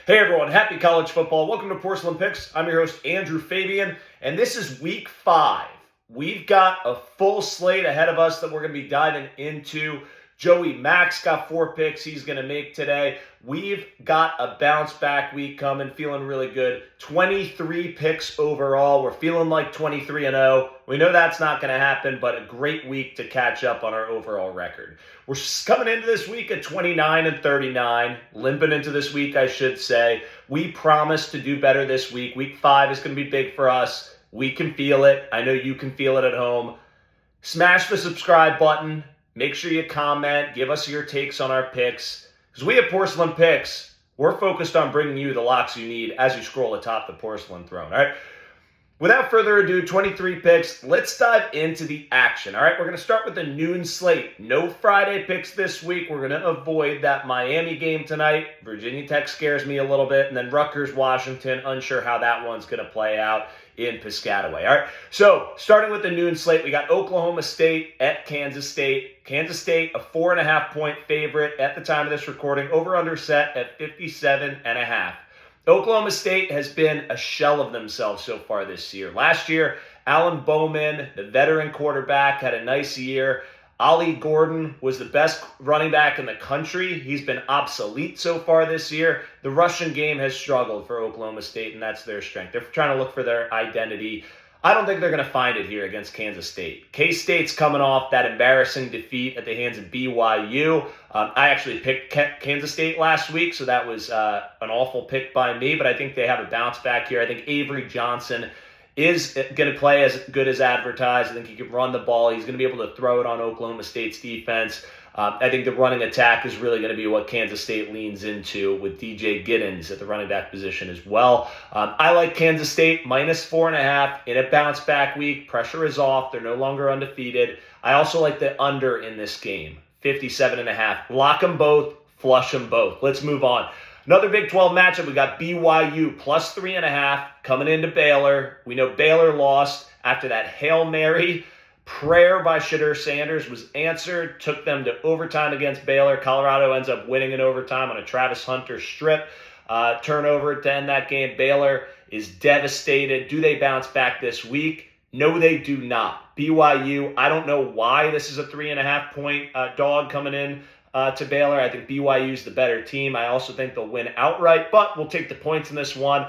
Hey everyone, happy college football. Welcome to Porcelain Picks. I'm your host, Andrew Fabian, and this is week 5. We've got a full slate ahead of us that we're going to be diving into. Joey Max got 4 picks he's going to make today. We've got a bounce back week coming, feeling really good. 23 picks overall. We're feeling like 23-0. We know that's not going to happen, but a great week to catch up on our overall record. We're coming into this week at 29-39, limping into this week, I should say. We promise to do better this week. Week 5 is going to be big for us. We can feel it. I know you can feel it at home. Smash the subscribe button. Make sure you comment. Give us your takes on our picks. Because we at Porcelain Picks, we're focused on bringing you the locks you need as you scroll atop the porcelain throne. All right. Without further ado, 23 picks. Let's dive into the action. All right, we're going to start with the noon slate. No Friday picks this week. We're going to avoid that Miami game tonight. Virginia Tech scares me a little bit. And then Rutgers, Washington. Unsure how that one's going to play out in Piscataway. All right, so starting with the noon slate, we got Oklahoma State at Kansas State. Kansas State, a 4.5-point favorite at the time of this recording. Over-under set at 57.5. Oklahoma State has been a shell of themselves so far this year. Last year, Alan Bowman, the veteran quarterback, had a nice year. Ollie Gordon was the best running back in the country. He's been obsolete so far this year. The rushing game has struggled for Oklahoma State, and that's their strength. They're trying to look for their identity. I don't think they're going to find it here against Kansas State. K-State's coming off that embarrassing defeat at the hands of BYU. I actually picked Kansas State last week, so that was an awful pick by me, but I think they have a bounce back here. I think Avery Johnson is going to play as good as advertised. I think he can run the ball. He's going to be able to throw it on Oklahoma State's defense. I think the running attack is really going to be what Kansas State leans into with DJ Giddens at the running back position as well. I like Kansas State minus 4.5 in a bounce back week. Pressure is off. They're no longer undefeated. I also like the under in this game, 57.5. Lock them both, flush them both. Let's move on. Another Big 12 matchup, we got BYU plus 3.5 coming into Baylor. We know Baylor lost after that Hail Mary prayer by Shadur Sanders was answered, took them to overtime against Baylor. Colorado ends up winning in overtime on a Travis Hunter strip turnover to end that game. Baylor is devastated. Do they bounce back this week? No, they do not. BYU, I don't know why this is a 3.5-point dog coming in to Baylor. I think BYU is the better team. I also think they'll win outright, but we'll take the points in this one.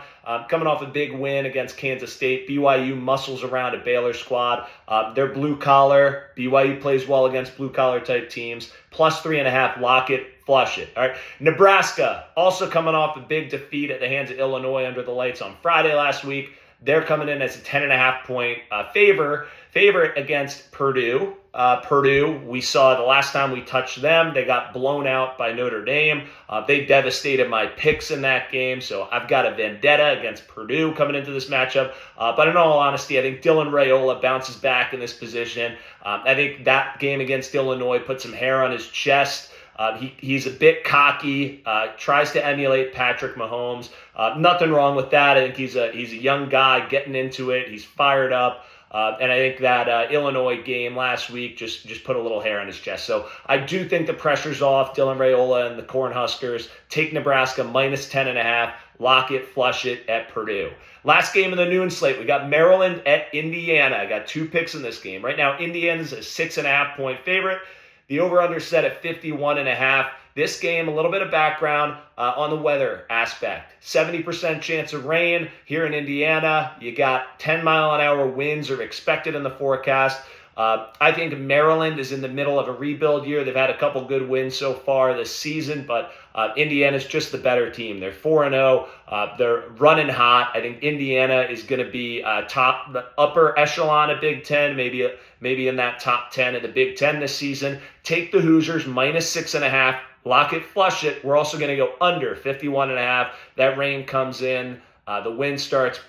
Coming off a big win against Kansas State, BYU muscles around a Baylor squad. They're blue collar. BYU plays well against blue collar type teams. Plus 3.5, lock it, flush it. All right. Nebraska also coming off a big defeat at the hands of Illinois under the lights on Friday last week. They're coming in as a 10.5-point favorite against Purdue. Purdue, we saw the last time we touched them, they got blown out by Notre Dame. They devastated my picks in that game, so I've got a vendetta against Purdue coming into this matchup. But in all honesty, I think Dylan Raiola bounces back in this position. I think that game against Illinois put some hair on his chest. He's a bit cocky, tries to emulate Patrick Mahomes. Nothing wrong with that. I think he's a young guy getting into it. He's fired up. And I think that Illinois game last week just put a little hair on his chest. So I do think the pressure's off. Dylan Raiola and the Cornhuskers take Nebraska minus 10.5. Lock it, flush it at Purdue. Last game of the noon slate, we got Maryland at Indiana. I got 2 picks in this game. Right now, Indiana's a 6.5-point favorite. The over-under set at 51.5. This game, a little bit of background on the weather aspect. 70% chance of rain here in Indiana. You got 10-mile-an-hour winds are expected in the forecast. I think Maryland is in the middle of a rebuild year. They've had a couple good wins so far this season, but Indiana's just the better team. They're 4-0. They're running hot. I think Indiana is going to be the upper echelon of Big Ten, maybe in that top 10 of the Big Ten this season. Take the Hoosiers minus 6.5. Lock it, flush it. We're also going to go under 51.5. That rain comes in. The wind starts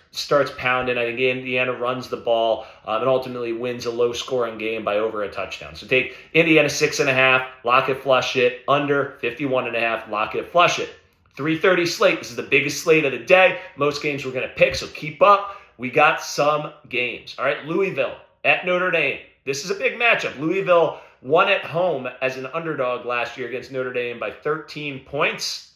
pounding. I think Indiana runs the ball and ultimately wins a low-scoring game by over a touchdown. So take Indiana 6.5, lock it, flush it. Under 51.5, lock it, flush it. 3:30 slate. This is the biggest slate of the day. Most games we're going to pick, so keep up. We got some games. All right, Louisville at Notre Dame. This is a big matchup. Louisville won at home as an underdog last year against Notre Dame by 13 points.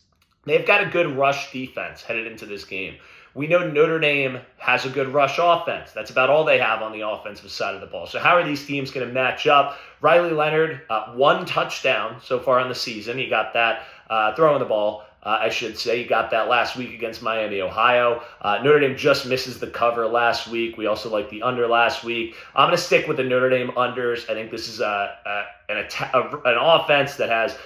They've got a good rush defense headed into this game. We know Notre Dame has a good rush offense. That's about all they have on the offensive side of the ball. So how are these teams going to match up? Riley Leonard, 1 touchdown so far in the season. He got that throwing the ball, I should say. He got that last week against Miami, Ohio. Notre Dame just misses the cover last week. We also like the under last week. I'm going to stick with the Notre Dame unders. I think this is an offense that has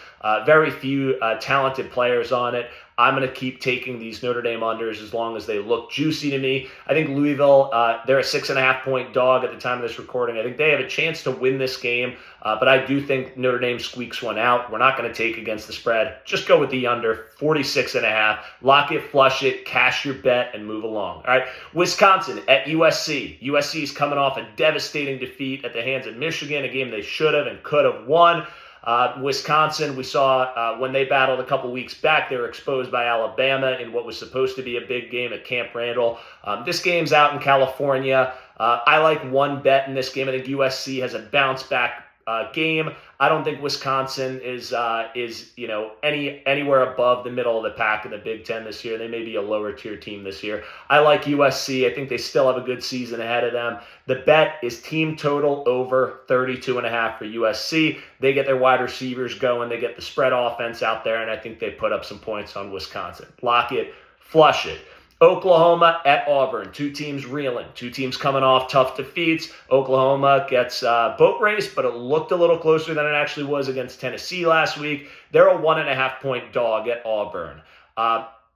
very few talented players on it. I'm going to keep taking these Notre Dame unders as long as they look juicy to me. I think Louisville, they're a 6.5-point dog at the time of this recording. I think they have a chance to win this game, but I do think Notre Dame squeaks one out. We're not going to take against the spread. Just go with the under, 46.5. Lock it, flush it, cash your bet, and move along. All right, Wisconsin at USC. USC is coming off a devastating defeat at the hands of Michigan, a game they should have and could have won. Wisconsin, we saw when they battled a couple weeks back, they were exposed by Alabama in what was supposed to be a big game at Camp Randall. This game's out in California. I like one bet in this game. I think USC has a bounce back game. I don't think Wisconsin is anywhere above the middle of the pack in the Big Ten this year. They may be a lower tier team this year. I like USC. I think they still have a good season ahead of them. The bet is team total over 32.5 for USC. They get their wide receivers going. They get the spread offense out there, and I think they put up some points on Wisconsin. Lock it, flush it. Oklahoma at Auburn. 2 teams reeling. 2 teams coming off tough defeats. Oklahoma gets boat race, but it looked a little closer than it actually was against Tennessee last week. They're a 1.5-point dog at Auburn.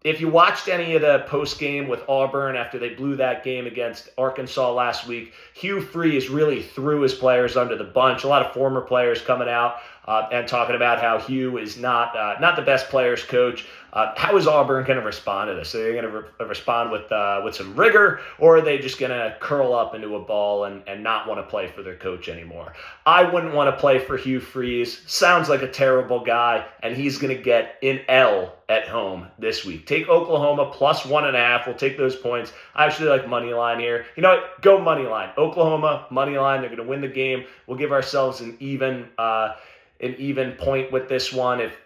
If you watched any of the post game with Auburn after they blew that game against Arkansas last week, Hugh Freeze really threw his players under the bunch. A lot of former players coming out and talking about how Hugh is not the best players coach. How is Auburn going to respond to this? Are they going to respond with some rigor, or are they just going to curl up into a ball and not want to play for their coach anymore? I wouldn't want to play for Hugh Freeze. Sounds like a terrible guy, and he's going to get an L at home this week. Take Oklahoma plus 1.5. We'll take those points. I actually like money line here. You know what? Go money line. Oklahoma money line. They're going to win the game. We'll give ourselves an even point with this one if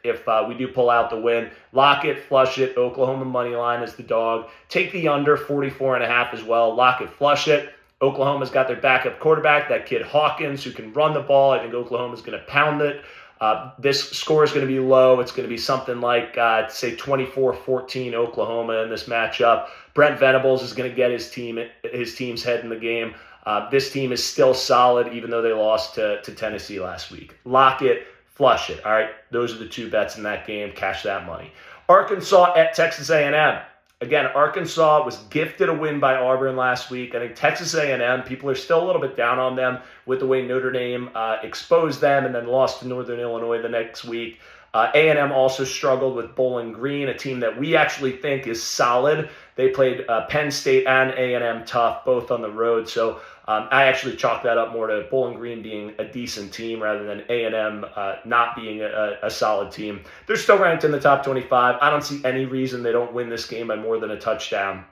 we do pull out the win. Lock it, flush it. Oklahoma money line is the dog. Take the under 44.5 as well. Lock it, flush it. Oklahoma's got their backup quarterback, that kid Hawkins, who can run the ball. I think Oklahoma's going to pound it. This score is going to be low. It's going to be something like, say, 24-14 Oklahoma in this matchup. Brent Venables is going to get his team's head in the game. This team is still solid, even though they lost to Tennessee last week. Lock it, flush it. All right, those are the 2 bets in that game. Cash that money. Arkansas at Texas A&M. Again, Arkansas was gifted a win by Auburn last week. I think Texas A&M, people are still a little bit down on them with the way Notre Dame exposed them and then lost to Northern Illinois the next week. A&M also struggled with Bowling Green, a team that we actually think is solid. They played Penn State and A&M tough, both on the road. So I actually chalk that up more to Bowling Green being a decent team rather than A&M not being a solid team. They're still ranked in the top 25. I don't see any reason they don't win this game by more than a touchdown.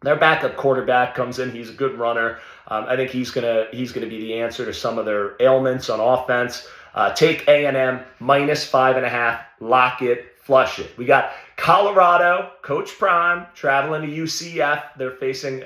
Their backup quarterback comes in. He's a good runner. I think he's gonna be the answer to some of their ailments on offense. Take A&M minus 5.5. Lock it, flush it. We got Colorado, Coach Prime, traveling to UCF. They're facing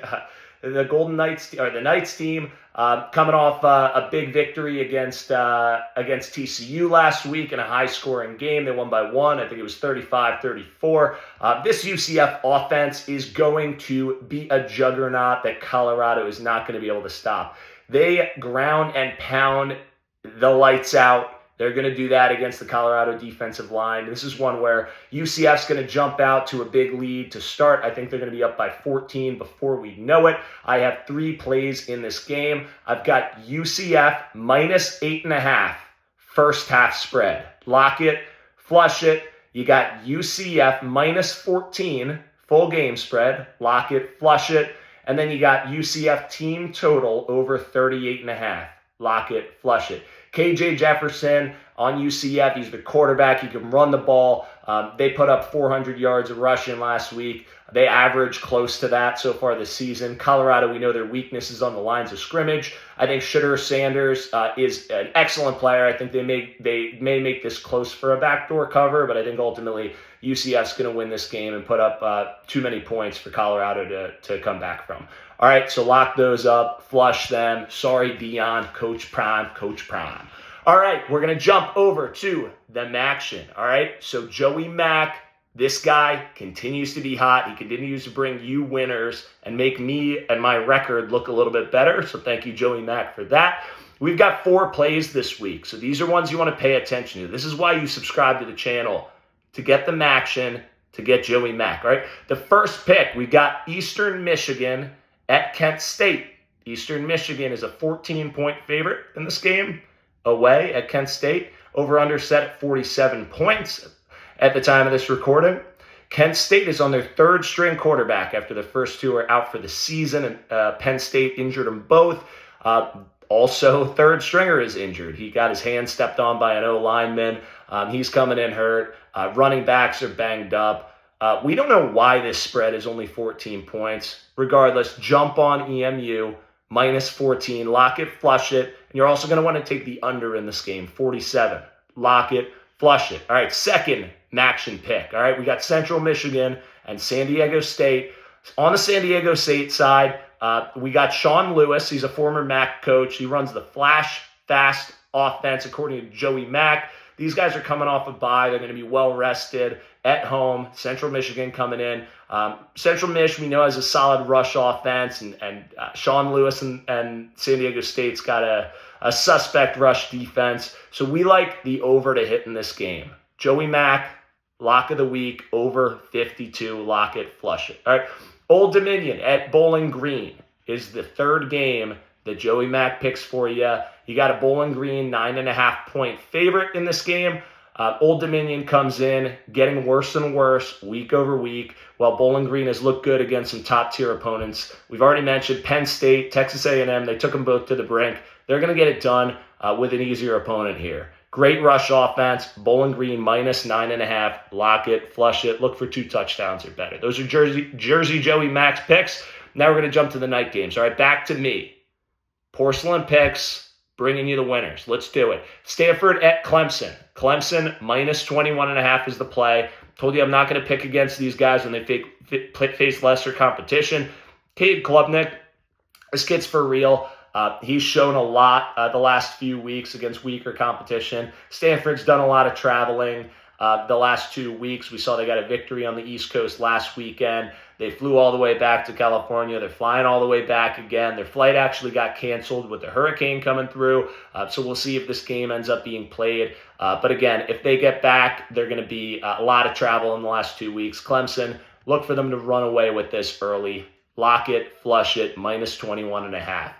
the Golden Knights, or the Knights team, coming off a big victory against TCU last week in a high-scoring game. They won by 1. I think it was 35-34. This UCF offense is going to be a juggernaut that Colorado is not going to be able to stop. They ground and pound the lights out. They're going to do that against the Colorado defensive line. This is one where UCF's going to jump out to a big lead to start. I think they're going to be up by 14 before we know it. I have 3 plays in this game. I've got UCF minus 8.5 first half spread. Lock it, flush it. You got UCF minus 14 full game spread. Lock it, flush it. And then you got UCF team total over 38.5. Lock it, flush it. KJ Jefferson on UCF, he's the quarterback. He can run the ball. They put up 400 yards of rushing last week. They average close to that so far this season. Colorado, we know their weakness is on the lines of scrimmage. I think Shedeur Sanders is an excellent player. I think they may make this close for a backdoor cover, but I think ultimately UCF's going to win this game and put up too many points for Colorado to come back from. All right, so lock those up, flush them. Sorry, Dion, Coach Prime. All right, we're going to jump over to the Maction. All right, so Joey Mack, this guy continues to be hot. He continues to bring you winners and make me and my record look a little bit better. So thank you, Joey Mack, for that. We've got 4 plays this week. So these are ones you want to pay attention to. This is why you subscribe to the channel, to get the Maction, to get Joey Mack, right? The first pick, we got Eastern Michigan at Kent State. Eastern Michigan is a 14-point favorite in this game, away at Kent State. Over-under set at 47 points at the time of this recording. Kent State is on their 3rd-string quarterback after the first 2 are out for the season, and Penn State injured them both. Also, 3rd stringer is injured. He got his hand stepped on by an O-lineman. He's coming in hurt. Running backs are banged up. We don't know why this spread is only 14 points. Regardless, jump on EMU, minus 14. Lock it, flush it. And you're also going to want to take the under in this game, 47. Lock it, flush it. All right, second Maction pick. All right, we got Central Michigan and San Diego State. On the San Diego State side, we got Sean Lewis. He's a former MAC coach. He runs the flash fast offense, according to Joey Mack. These guys are coming off a bye. They're going to be well rested at home. Central Michigan coming in. Central Mich, we know, has a solid rush offense, and Sean Lewis and San Diego State's got a suspect rush defense. So we like the over to hit in this game. Joey Mack, lock of the week, over 52. Lock it, flush it. All right. Old Dominion at Bowling Green is the 3rd game that Joey Mack picks for you. You got a Bowling Green 9.5-point favorite in this game. Old Dominion comes in, getting worse and worse week over week, while Bowling Green has looked good against some top-tier opponents. We've already mentioned Penn State, Texas A&M. They took them both to the brink. They're going to get it done with an easier opponent here. Great rush offense. Bowling Green minus 9.5. Lock it, flush it. Look for 2 touchdowns or better. Those are Jersey Joey Mack's picks. Now we're going to jump to the night games. All right, back to me. Porcelain Picks, bringing you the winners. Let's do it. Stanford at Clemson. Clemson minus 21.5 is the play. Told you I'm not going to pick against these guys when they face lesser competition. Cade Klubnik, this kid's for real. He's shown a lot the last few weeks against weaker competition. Stanford's done a lot of traveling the last 2 weeks. We saw they got a victory on the East Coast last weekend. They flew all the way back to California. They're flying all the way back again. Their flight actually got canceled with the hurricane coming through. So we'll see if this game ends up being played. But again, if they get back, they're going to be a lot of travel in the last 2 weeks. Clemson, look for them to run away with this early. Lock it, flush it, minus 21.5.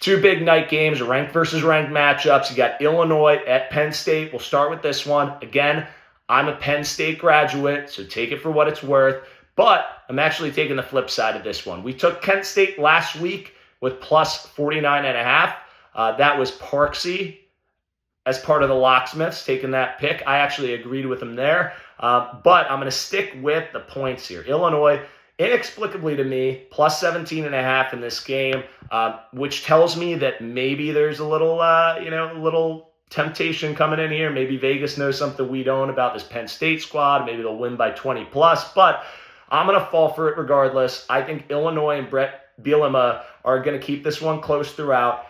2 big night games, ranked versus ranked matchups. You got Illinois at Penn State. We'll start with this one. Again, I'm a Penn State graduate, so take it for what it's worth. But I'm actually taking the flip side of this one. We took Kent State last week with plus 49.5. That was Parksy as part of the Locksmiths taking that pick. I actually agreed with him there. But I'm going to stick with the points here. Illinois, inexplicably to me, plus 17.5 in this game, which tells me that maybe there's a little temptation coming in here. Maybe Vegas knows something we don't about this Penn State squad. Maybe they'll win by 20 plus, but I'm going to fall for it regardless. I think Illinois and Brett Bielema are going to keep this one close throughout.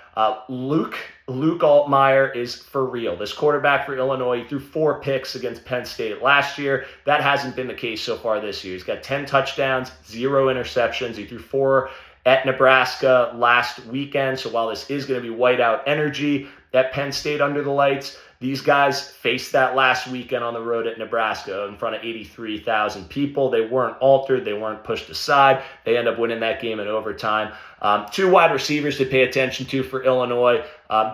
Luke Altmaier is for real. This quarterback for Illinois, he threw 4 picks against Penn State last year. That hasn't been the case so far this year. He's got 10 touchdowns, 0 interceptions. He threw 4 at Nebraska last weekend. So while this is going to be whiteout energy at Penn State under the lights, these guys faced that last weekend on the road at Nebraska in front of 83,000 people. They weren't altered. They weren't pushed aside. They end up winning that game in overtime. 2 wide receivers to pay attention to for Illinois.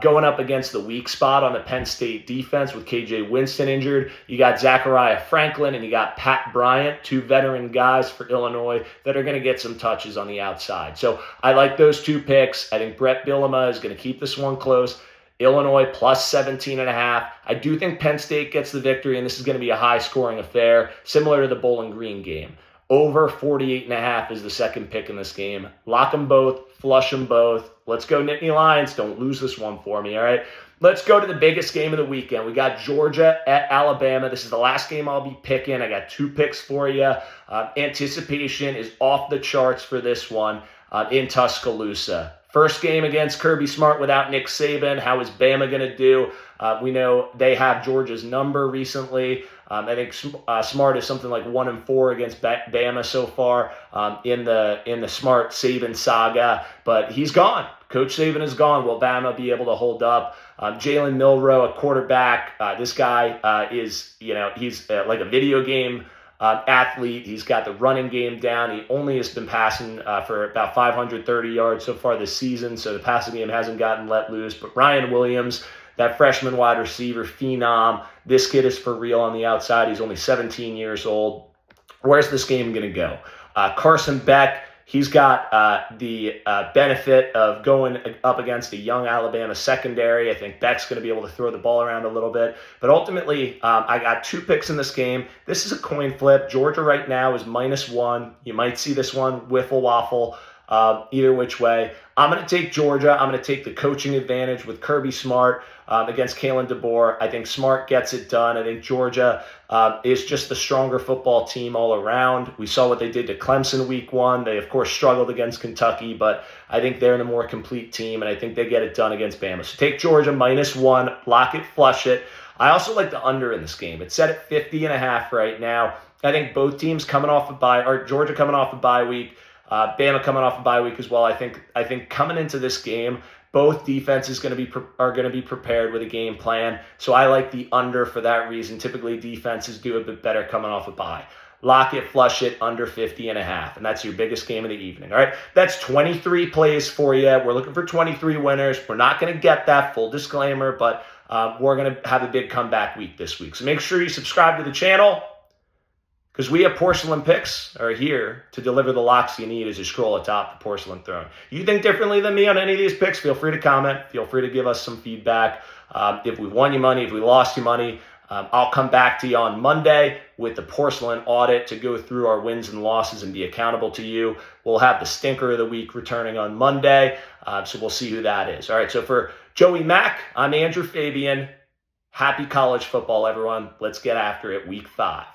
Going up against the weak spot on the Penn State defense with KJ Winston injured. You got Zachariah Franklin and you got Pat Bryant, 2 veteran guys for Illinois that are going to get some touches on the outside. So I like those 2 picks. I think Brett Bielema is going to keep this one close. Illinois plus 17.5. I do think Penn State gets the victory, and this is going to be a high-scoring affair, similar to the Bowling Green game. Over 48.5 is the second pick in this game. Lock them both, flush them both. Let's go Nittany Lions. Don't lose this one for me, all right? Let's go to the biggest game of the weekend. We got Georgia at Alabama. This is the last game I'll be picking. I got 2 picks for you. Anticipation is off the charts for this one in Tuscaloosa. First game against Kirby Smart without Nick Saban. How is Bama going to do? We know they have Georgia's number recently. I think Smart is something like 1-4 against Bama so far in the Smart Saban saga, but he's gone. Coach Saban is gone. Will Bama be able to hold up? Jalen Milroe, a quarterback. This guy is, he's like a video game athlete. He's got the running game down. He only has been passing for about 530 yards so far this season, so the passing game hasn't gotten let loose. But Ryan Williams, that freshman wide receiver phenom, this kid is for real on the outside. He's only 17 years old. Where's this game going to go? Carson Beck, he's got the benefit of going up against a young Alabama secondary. I think Beck's going to be able to throw the ball around a little bit. But ultimately, I got 2 picks in this game. This is a coin flip. Georgia right now is -1. You might see this one wiffle waffle either which way. I'm going to take Georgia. I'm going to take the coaching advantage with Kirby Smart against Kalen DeBoer. I think Smart gets it done. I think Georgia is just the stronger football team all around. We saw what they did to Clemson week 1. They, of course, struggled against Kentucky, but I think they're the more complete team, and I think they get it done against Bama. So take Georgia -1, lock it, flush it. I also like the under in this game. It's set at 50.5 right now. I think both teams coming off a bye, or Georgia coming off a bye week, Bama coming off a bye week as well. I think coming into this game, both defenses are going to be prepared with a game plan. So I like the under for that reason. Typically, defenses do a bit better coming off a bye. Lock it, flush it, under 50.5. And that's your biggest game of the evening. All right. That's 23 plays for you. We're looking for 23 winners. We're not going to get that, full disclaimer, but we're going to have a big comeback week this week. So make sure you subscribe to the channel, because we at Porcelain Picks are here to deliver the locks you need as you scroll atop the Porcelain Throne. You think differently than me on any of these picks, feel free to comment. Feel free to give us some feedback. If we won you money, if we lost you money, I'll come back to you on Monday with the Porcelain audit to go through our wins and losses and be accountable to you. We'll have the stinker of the week returning on Monday, so we'll see who that is. All right, so for Joey Mack, I'm Andrew Fabian. Happy college football, everyone. Let's get after it, week 5.